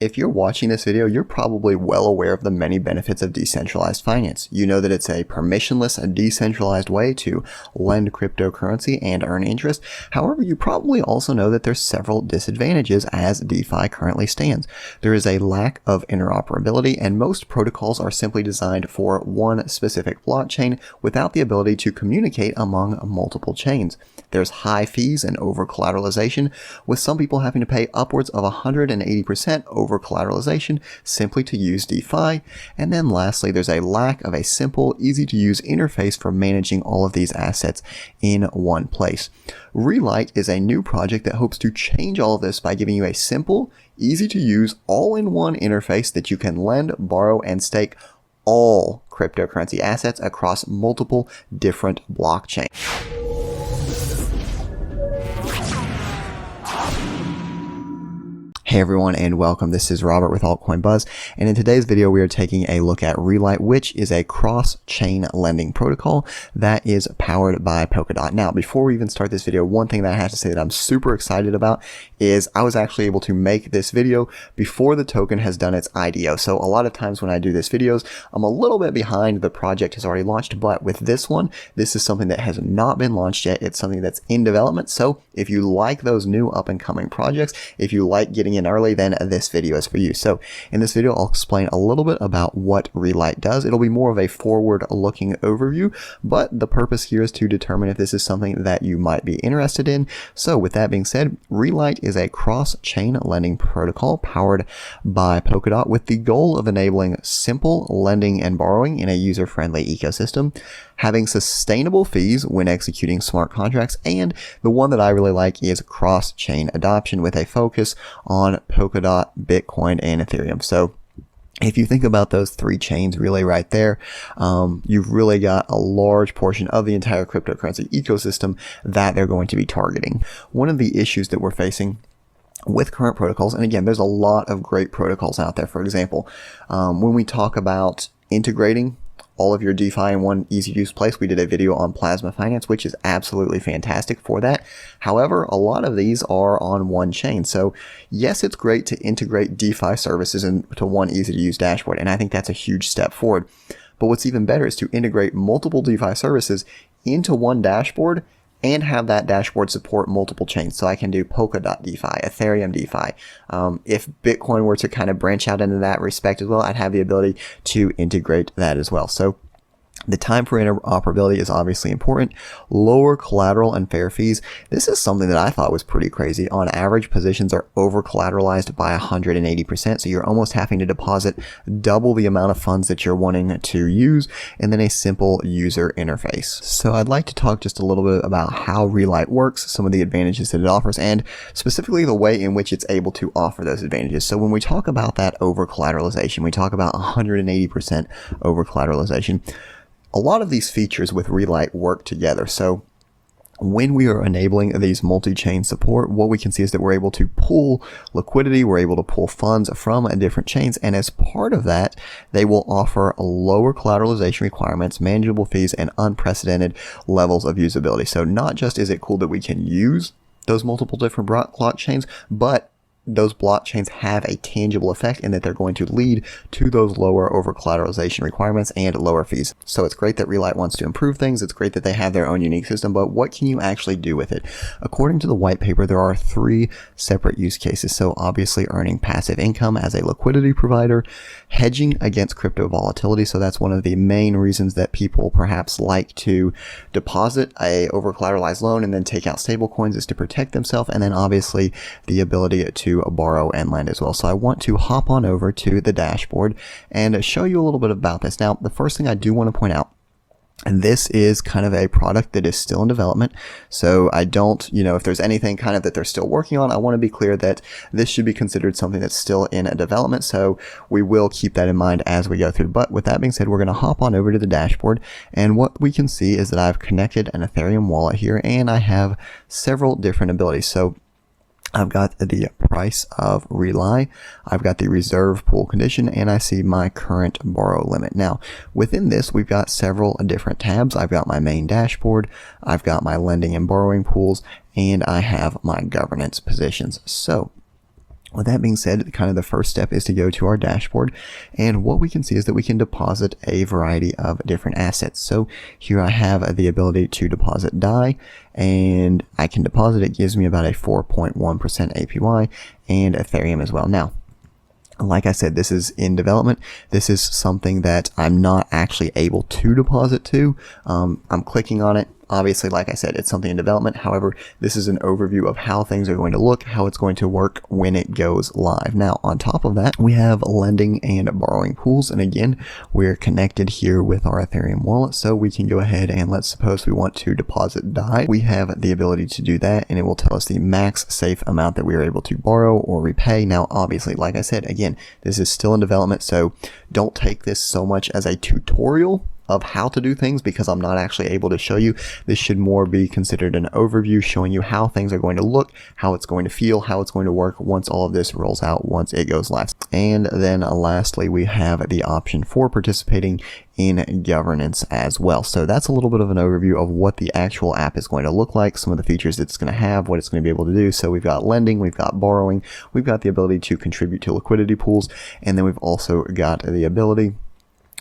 If you're watching this video, you're probably well aware of the many benefits of decentralized finance. You know that it's a permissionless and decentralized way to lend cryptocurrency and earn interest. However, you probably also know that there's several disadvantages as DeFi currently stands. There is a lack of interoperability, and most protocols are simply designed for one specific blockchain without the ability to communicate among multiple chains. There's high fees and over-collateralization, with some people having to pay upwards of 180% over collateralization simply to use DeFi. And then lastly, there's a lack of a simple, easy to use interface for managing all of these assets in one place. Relite is a new project that hopes to change all of this by giving you a simple, easy to use, all-in-one interface that you can lend, borrow, and stake all cryptocurrency assets across multiple different blockchains. Hey everyone, and welcome. This is Robert with Altcoin Buzz, and in today's video we are taking a look at Relite, which is a cross-chain lending protocol that is powered by Polkadot. Now, before we even start this video, one thing that I have to say that I'm super excited about is I was actually able to make this video before the token has done its IDO. So a lot of times when I do these videos, I'm a little bit behind. The project has already launched, but with this one, this is something that has not been launched yet. It's something that's in development. So if you like those new up-and-coming projects, if you like getting in early, then this video is for you. So in this video, I'll explain a little bit about what Relite does. It'll be more of a forward-looking overview, but the purpose here is to determine if this is something that you might be interested in. So with that being said, Relite is a cross-chain lending protocol powered by Polkadot with the goal of enabling simple lending and borrowing in a user-friendly ecosystem, having sustainable fees when executing smart contracts, and the one that I really like is cross-chain adoption with a focus on Polkadot, Bitcoin, and Ethereum. So if you think about those three chains really right there, you've really got a large portion of the entire cryptocurrency ecosystem that they're going to be targeting. One of the issues that we're facing with current protocols, and again, there's a lot of great protocols out there. For example, when we talk about integrating all of your DeFi in one easy to use place, we did a video on Plasma Finance, which is absolutely fantastic for that. However, a lot of these are on one chain. So yes, it's great to integrate DeFi services into one easy to use dashboard, and I think that's a huge step forward. But what's even better is to integrate multiple DeFi services into one dashboard and have that dashboard support multiple chains. So I can do Polkadot DeFi, Ethereum DeFi. If Bitcoin were to kind of branch out into that respect as well, I'd have the ability to integrate that as well. So the time for interoperability is obviously important. Lower collateral and fair fees. This is something that I thought was pretty crazy. On average, positions are over collateralized by 180%. So you're almost having to deposit double the amount of funds that you're wanting to use, and then a simple user interface. So I'd like to talk just a little bit about how Relite works, some of the advantages that it offers, and specifically the way in which it's able to offer those advantages. So when we talk about that over collateralization, we talk about 180% over collateralization. A lot of these features with Relite work together. So when we are enabling these multi-chain support, what we can see is that we're able to pull liquidity, we're able to pull funds from different chains, and as part of that, they will offer lower collateralization requirements, manageable fees, and unprecedented levels of usability. So not just is it cool that we can use those multiple different blockchains, but those blockchains have a tangible effect in that they're going to lead to those lower over collateralization requirements and lower fees. So it's great that Relite wants to improve things. It's great that they have their own unique system, but what can you actually do with it? According to the white paper, there are 3 separate use cases. So obviously earning passive income as a liquidity provider, hedging against crypto volatility. So that's one of the main reasons that people perhaps like to deposit a over collateralized loan and then take out stable coins, is to protect themselves. And then obviously the ability to borrow and lend as well. So I want to hop on over to the dashboard and show you a little bit about this. Now, the first thing I do want to point out, and this is kind of a product that is still in development. So I don't, if there's anything kind of that they're still working on, I want to be clear that this should be considered something that's still in development. So we will keep that in mind as we go through. But with that being said, we're going to hop on over to the dashboard. And what we can see is that I've connected an Ethereum wallet here, and I have several different abilities. So I've got the price of Relite, I've got the reserve pool condition, and I see my current borrow limit. Now, within this, we've got several different tabs. I've got my main dashboard, I've got my lending and borrowing pools, and I have my governance positions. So With that being said, kind of the first step is to go to our dashboard, and what we can see is that we can deposit a variety of different assets. So here I have the ability to deposit DAI, and I can deposit it. Gives me about a 4.1% APY, and Ethereum as well. Now, like I said, this is in development. This is something that I'm not actually able to deposit to. I'm clicking on it. Obviously, like I said, it's something in development. However, this is an overview of how things are going to look, how it's going to work when it goes live. Now, on top of that, we have lending and borrowing pools. And again, we're connected here with our Ethereum wallet. So we can go ahead and let's suppose we want to deposit DAI. We have the ability to do that, and it will tell us the max safe amount that we are able to borrow or repay. Now, obviously, like I said, again, this is still in development. So don't take this so much as a tutorial of how to do things, because I'm not actually able to show you. This should more be considered an overview, showing you how things are going to look, how it's going to feel, how it's going to work once all of this rolls out, once it goes live. And then lastly, we have the option for participating in governance as well. So that's a little bit of an overview of what the actual app is going to look like, some of the features it's going to have, what it's going to be able to do. So we've got lending, we've got borrowing, we've got the ability to contribute to liquidity pools, and then we've also got the ability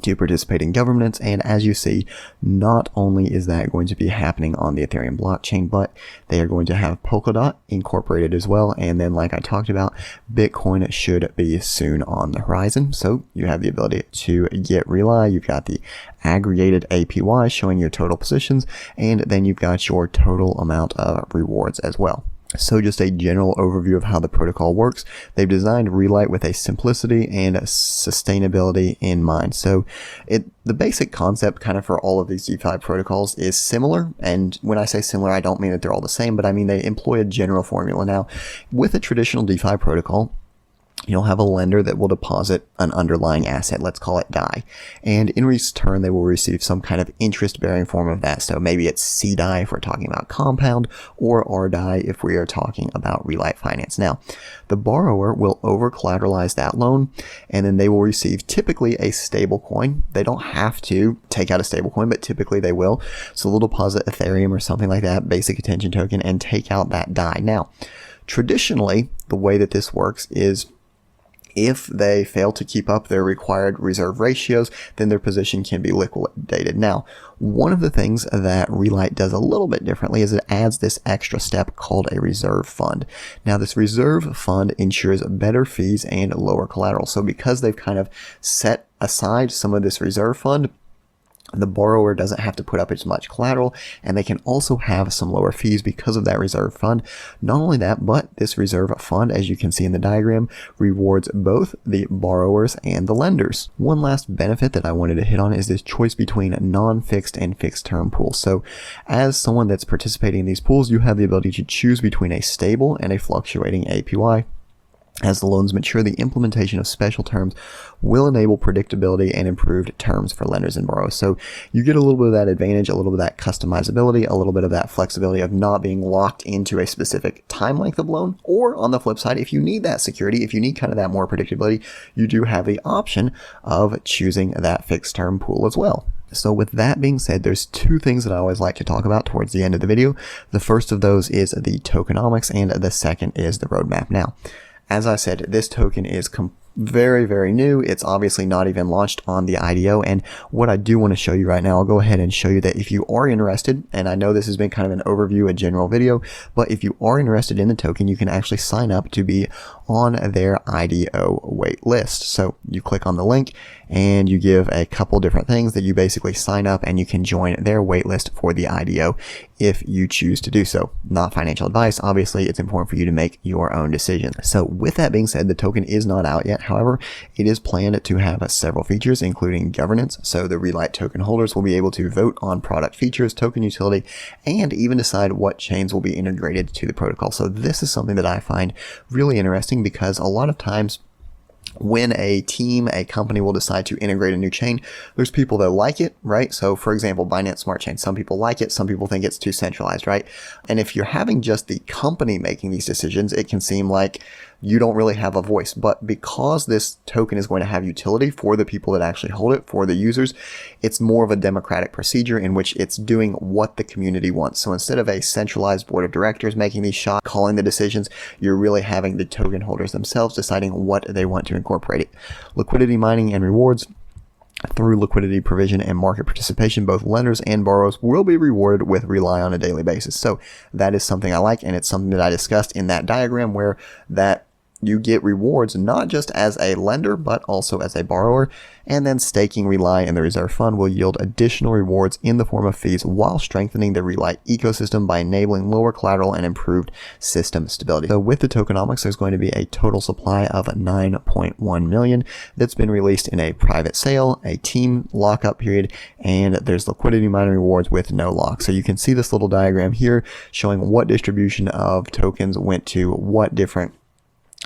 to participate in governance. And as you see, not only is that going to be happening on the Ethereum blockchain, but they are going to have Polkadot incorporated as well. And then, like I talked about, Bitcoin should be soon on the horizon. So you have the ability to get Relite. You've got the aggregated APY showing your total positions, and then you've got your total amount of rewards as well. So just a general overview of how the protocol works. They've designed Relite with a simplicity and a sustainability in mind. So the basic concept kind of for all of these DeFi protocols is similar. And when I say similar, I don't mean that they're all the same, but I mean they employ a general formula. Now, with a traditional DeFi protocol, you'll have a lender that will deposit an underlying asset, let's call it DAI, and in return they will receive some kind of interest-bearing form of that. So maybe it's CDAI if we're talking about Compound, or RDAI if we are talking about Relite Finance. Now, the borrower will over-collateralize that loan, and then they will receive typically a stable coin. They don't have to take out a stable coin, but typically they will. So they'll deposit Ethereum or something like that, basic attention token, and take out that DAI. Now, traditionally, the way that this works is if they fail to keep up their required reserve ratios, then their position can be liquidated. Now, one of the things that Relite does a little bit differently is it adds this extra step called a reserve fund. Now, this reserve fund ensures better fees and lower collateral. So because they've kind of set aside some of this reserve fund, the borrower doesn't have to put up as much collateral, and they can also have some lower fees because of that reserve fund. Not only that, but this reserve fund, as you can see in the diagram, rewards both the borrowers and the lenders. One last benefit that I wanted to hit on is this choice between non-fixed and fixed term pools. So as someone that's participating in these pools, you have the ability to choose between a stable and a fluctuating APY. As the loans mature, the implementation of special terms will enable predictability and improved terms for lenders and borrowers. So you get a little bit of that advantage, a little bit of that customizability, a little bit of that flexibility of not being locked into a specific time length of loan. Or on the flip side, if you need that security, if you need kind of that more predictability, you do have the option of choosing that fixed term pool as well. So with that being said, there's two things that I always like to talk about towards the end of the video. The first of those is the tokenomics, and the second is the roadmap. Now, as I said, this token is very, very new. It's obviously not even launched on the IDO. And what I do want to show you right now, I'll go ahead and show you that if you are interested, and I know this has been kind of an overview, a general video, but if you are interested in the token, you can actually sign up to be on their IDO wait list. So you click on the link and you give a couple different things that you basically sign up, and you can join their wait list for the IDO if you choose to do so. Not financial advice. Obviously, it's important for you to make your own decision. So with that being said, the token is not out yet. However, it is planned to have several features, including governance. So the Relite token holders will be able to vote on product features, token utility, and even decide what chains will be integrated to the protocol. So this is something that I find really interesting, because a lot of times when a team, a company will decide to integrate a new chain, there's people that like it, right? So for example, Binance Smart Chain, some people like it, some people think it's too centralized, right? And if you're having just the company making these decisions, it can seem like you don't really have a voice. But because this token is going to have utility for the people that actually hold it, for the users, it's more of a democratic procedure in which it's doing what the community wants. So instead of a centralized board of directors making these shots, calling the decisions, you're really having the token holders themselves deciding what they want to incorporate it. Liquidity mining and rewards. Through liquidity provision and market participation, both lenders and borrowers will be rewarded with Relite on a daily basis. So that is something I like, and it's something that I discussed in that diagram, where that you get rewards not just as a lender, but also as a borrower. And then staking Relite in the reserve fund will yield additional rewards in the form of fees, while strengthening the Relite ecosystem by enabling lower collateral and improved system stability. So with the tokenomics, there's going to be a total supply of 9.1 million that's been released in a private sale, a team lockup period, and there's liquidity mining rewards with no lock. So you can see this little diagram here showing what distribution of tokens went to what different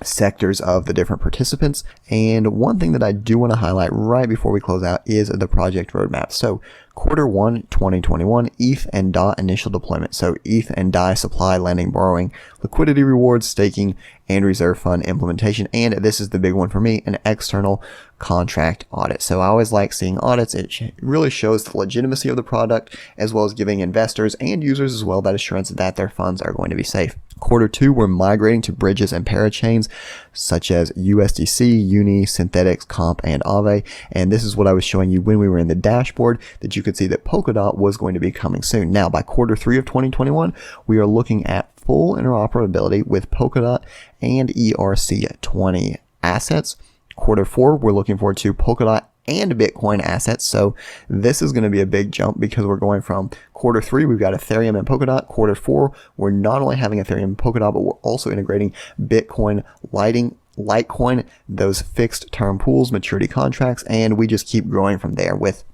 sectors of the different participants. And one thing that I do want to highlight right before we close out is the project roadmap. So Q1 2021, ETH and DOT initial deployment. So ETH and DAI supply, lending, borrowing, liquidity rewards, staking, and reserve fund implementation. And this is the big one for me, an external contract audit. So I always like seeing audits. It really shows the legitimacy of the product, as well as giving investors and users as well that assurance that their funds are going to be safe. Q2, we're migrating to bridges and parachains such as USDC, Uni, Synthetics, Comp, and Aave. And this is what I was showing you when we were in the dashboard, that you could see that Polkadot was going to be coming soon. Now, by Q3 of 2021, we are looking at full interoperability with Polkadot and ERC20 assets. Q4, we're looking forward to Polkadot and Bitcoin assets. So this is going to be a big jump, because we're going from Q3, we've got Ethereum and Polkadot. Q4, we're not only having Ethereum and Polkadot, but we're also integrating Bitcoin, Litecoin, those fixed term pools, maturity contracts, and we just keep growing from there. With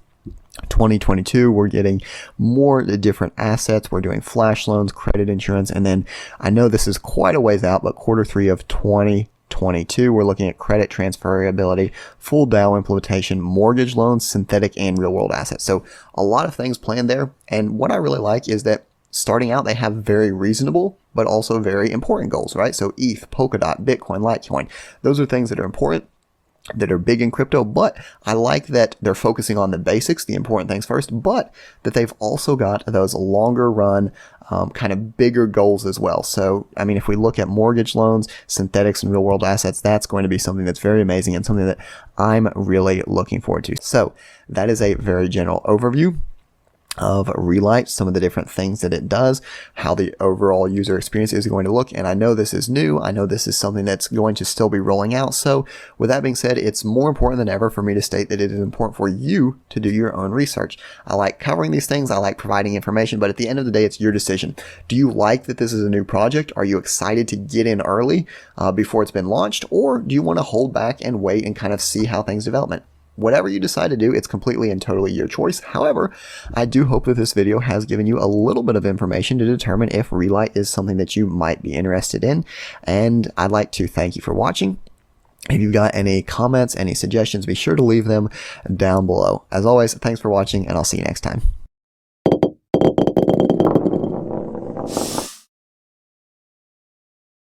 2022, we're getting more different assets. We're doing flash loans, credit insurance, and then I know this is quite a ways out, but Q3 of 2022, we're looking at credit transferability, full DAO implementation, mortgage loans, synthetic, and real world assets. So a lot of things planned there. And what I really like is that starting out, they have very reasonable, but also very important goals, right? So ETH, Polkadot, Bitcoin, Litecoin, those are things that are important, that are big in crypto, but I like that they're focusing on the basics, the important things first, but that they've also got those longer run, kind of bigger goals as well. So, I mean, if we look at mortgage loans, synthetics, and real world assets, that's going to be something that's very amazing and something that I'm really looking forward to. So that is a very general overview of Relite, some of the different things that it does, how the overall user experience is going to look. And I know this is new. I know this is something that's going to still be rolling out. So with that being said, it's more important than ever for me to state that it is important for you to do your own research. I like covering these things. I like providing information, but at the end of the day, it's your decision. Do you like that this is a new project? Are you excited to get in early before it's been launched? Or do you want to hold back and wait and kind of see how things develop? Whatever you decide to do, it's completely and totally your choice. However, I do hope that this video has given you a little bit of information to determine if Relite is something that you might be interested in. And I'd like to thank you for watching. If you've got any comments, any suggestions, be sure to leave them down below. As always, thanks for watching, and I'll see you next time.